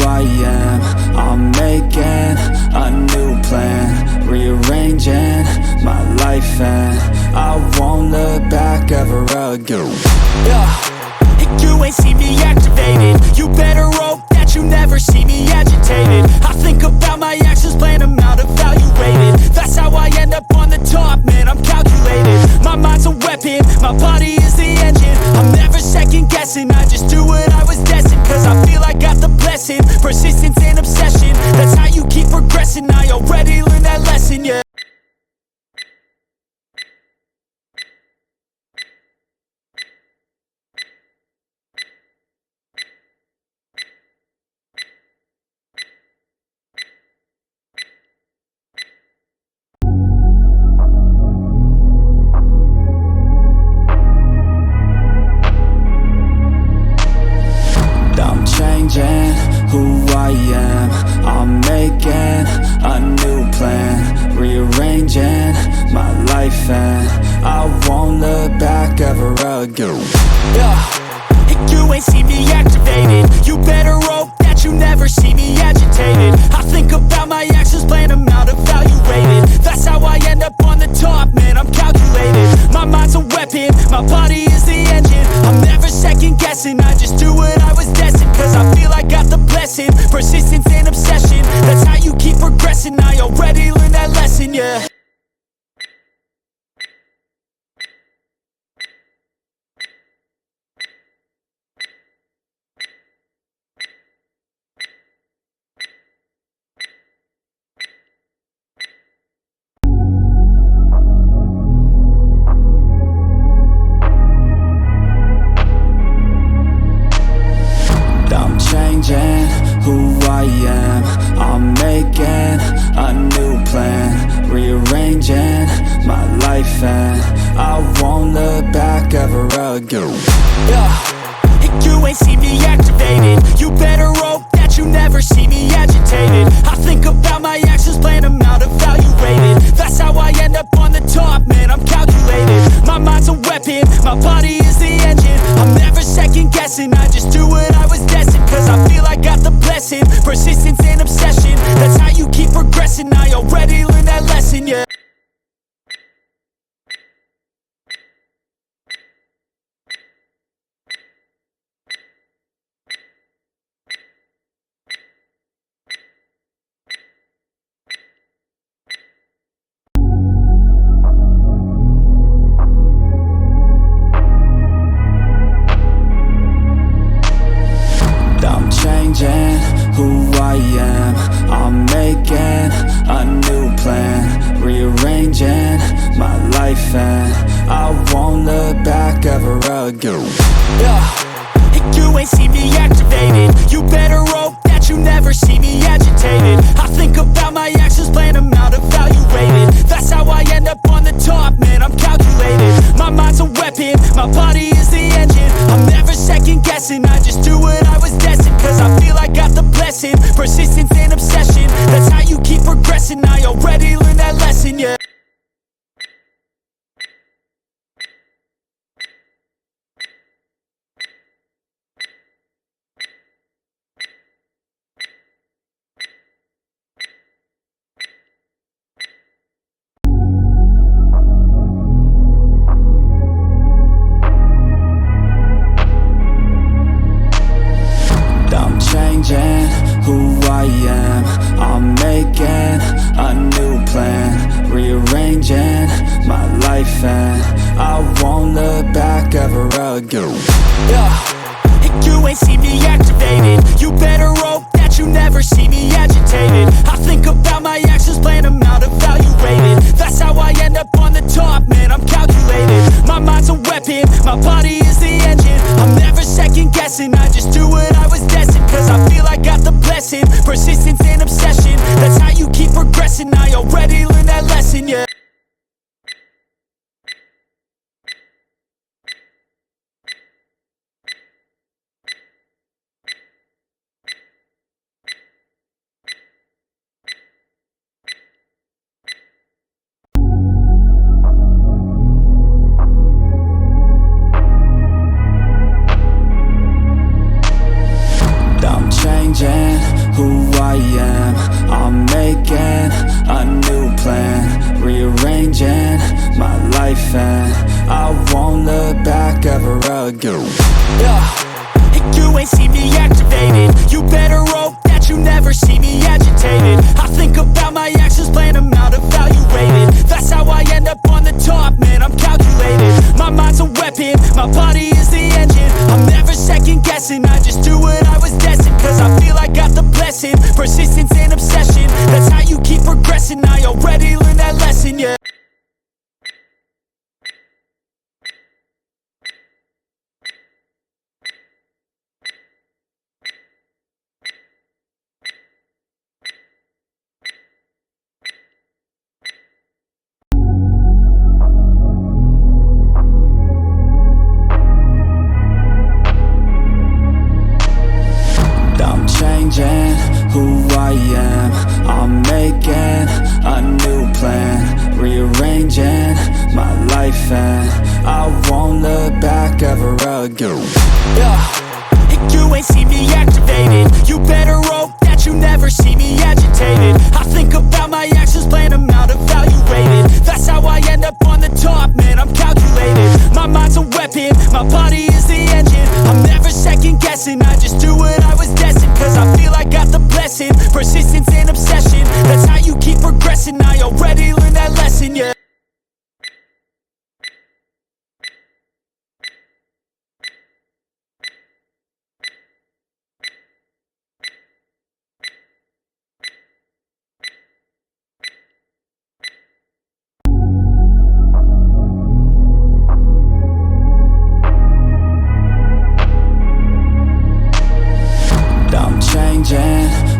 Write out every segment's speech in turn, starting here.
I am. I'm making a new plan, rearranging my life, and I won't look back ever again. You ain't see me activated. You better hope that you never see me agitated. I think about my actions, plan them out, evaluated. That's how I end up on the top, man, I'm calculated. My mind's a weapon, my body is the engine. I'm never second guessing, I just do what I was destined. Cause I feel I got the blessing, persistence and obsession. That's how you keep progressing, I already learned that lesson, yeah. Who I am, I'm making a new plan, rearranging my life, and I won't look back ever again. You ain't see me activated. You better hope that you never see me agitated. I think about my actions, plan them out, evaluated. That's how I end up on the top, man, I'm calculated. My mind's a weapon, my body is the engine. I'm never second guessing, I just do what I was destined. Cause I feel I got the blessing, persistence and obsession. That's how you keep progressing, I already learned that lesson, yeah. Who I am, I'm making a new plan, rearranging my life, and I won't look back ever again. You ain't see me activated. You better hope that you never see me agitated. I think about my actions, plan them out, evaluated. That's how I end up on the top, man, I'm calculated. My mind's a weapon, my body is the engine. I'm never second guessing, I just do what I was destined. Cause I feel I got the blessing, persistence and obsession. That's how you keep progressing, I already learned that lesson, yeah. Who I am, I'm making a new plan, rearranging my life, and I won't look back ever again. You ain't see me activated. You better hope that you never see me agitated. I think about my actions, plan them out, evaluated. That's how I end up on the top, man, I'm calculated. My mind's a weapon, my body is the engine. I'm never second guessing, I just do what I was destined. Cause I feel I got the blessing, persistence and obsession. That's how you keep progressing, I already learned that lesson, yeah. Who I am, I'm making a new plan, rearranging my life, and I won't look back ever again. You ain't see me activated. You better hope that you never see me agitated. I think about my actions, plan them out, evaluated. That's how I end up on the top, man, I'm calculated. My mind's a weapon, my body is the engine. I'm never second guessing, I just do what I was destined. Cause I feel I got the blessing, persistence and obsession. That's how you keep progressing, I already learned that lesson, yeah. changing I am. I'm making a new plan, rearranging my life, and I won't look back ever again. You ain't see me activated. You better hope that you never see me agitated. I think about my actions, plan them out, evaluated. That's how I end up on the top, man, I'm calculated. My mind's a weapon, my body is the engine. I'm never second guessing, I just do what I was destined. Cause I feel I got the blessing, persistence and obsession. That's how you keep progressing, I already learned that lesson, yeah. Who I am, I'm making a new plan, rearranging my life, and I won't look back ever again. You ain't see me activated. You better hope that you never see me agitated. I think about my actions, plan them out, evaluated. That's how I end up on the top, man, I'm calculated. My mind's a weapon, my body is the engine. I'm never second guessing, I just do what I was destined. Cause I feel I got the blessing, persistence and obsession. That's how you keep progressing, I already learned that lesson, yeah.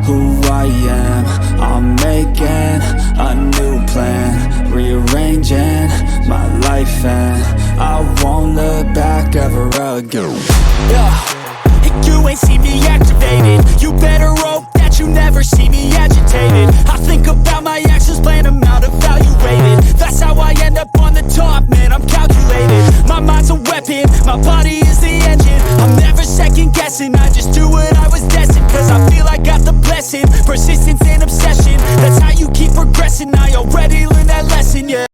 Who I am, I'm making a new plan, rearranging my life, and I won't look back ever again. You ain't see me activated. You better hope that you never see me agitated. I think about my actions, plan them out, evaluated. That's how I end up on the top, man, I'm calculated. My mind's a weapon, my body is the engine. I'm never second guessing, I just do what I was destined. Cause I feel I got the blessing, persistence and obsession. That's how you keep progressing, I already learned that lesson, yeah.